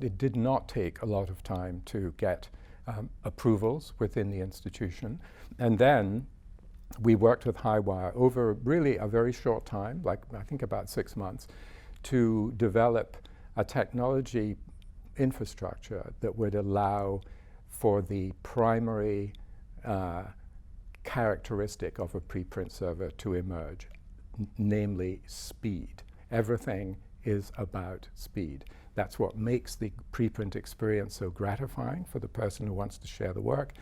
it did not take a lot of time to get approvals within the institution. And then we worked with HighWire over really a very short time, like I think about 6 months, to develop a technology infrastructure that would allow for the primary characteristic of a preprint server to emerge, namely speed. Everything is about speed. That's what makes the preprint experience so gratifying for the person who wants to share the work.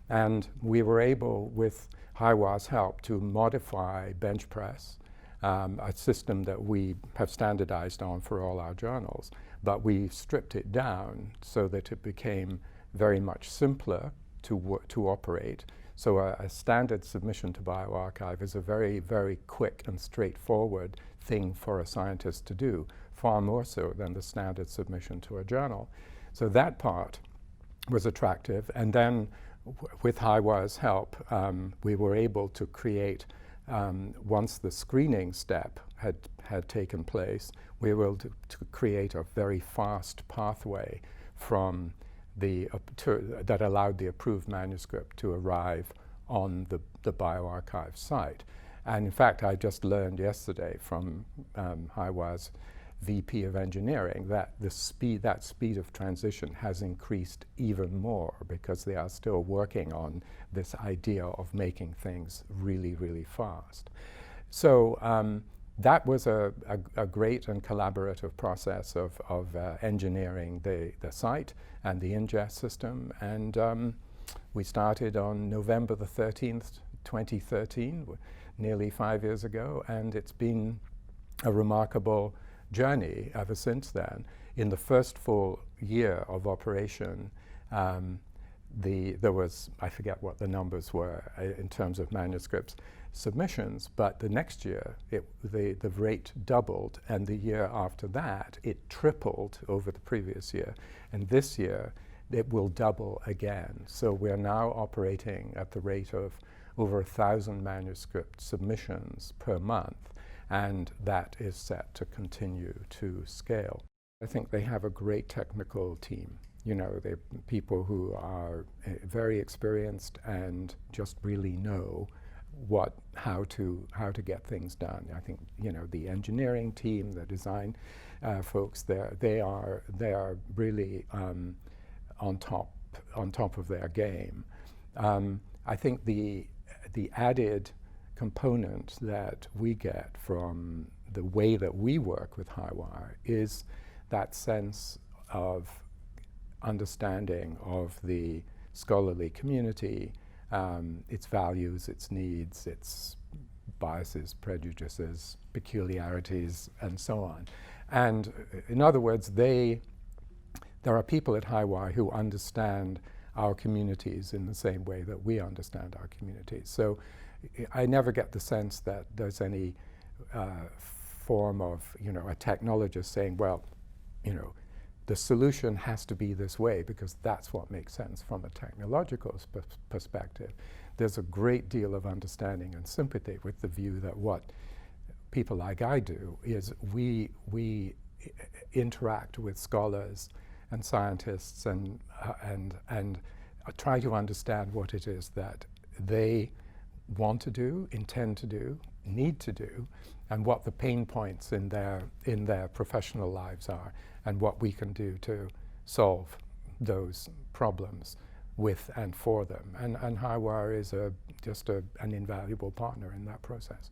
And we were able, with HighWire's help, to modify BenchPress, a system that we have standardized on for all our journals, but we stripped it down so that it became very much simpler to operate. So a standard submission to bioRxiv is a very, very quick and straightforward thing for a scientist to do, far more so than the standard submission to a journal. So that part was attractive. And then with HighWire's help, we were able to create, once the screening step had taken place, we were able to create a very fast pathway from that allowed the approved manuscript to arrive on the bioRxiv site. And in fact, I just learned yesterday from HighWire's VP of engineering that that speed of transition has increased even more, because they are still working on this idea of making things really, really fast. So that was a great and collaborative process of engineering the site and the ingest system. And we started on November the 13th, 2013, nearly 5 years ago, and it's been a remarkable journey ever since then. In the first full year of operation, there was, I forget what the numbers were in terms of manuscripts submissions, but the next year the rate doubled, and the year after that it tripled over the previous year, and this year it will double again. So we're now operating at the rate of over 1,000 manuscript submissions per month, and that is set to continue to scale. I think they have a great technical team. You know, they're people who are very experienced and just really know how to get things done. I think, you know, the engineering team, the design folks, they are really on top of their game. I think the added component that we get from the way that we work with HighWire is that sense of understanding of the scholarly community, its values, its needs, its biases, prejudices, peculiarities, and so on. And in other words, there are people at HighWire who understand our communities in the same way that we understand our communities. So I never get the sense that there's any form of, you know, a technologist saying, well, you know, the solution has to be this way because that's what makes sense from a technological perspective. There's a great deal of understanding and sympathy with the view that what people like I do is we interact with scholars and scientists and try to understand what it is that they want to do, intend to do, need to do, and what the pain points in their professional lives are, and what we can do to solve those problems with and for them. And HighWire is just an invaluable partner in that process.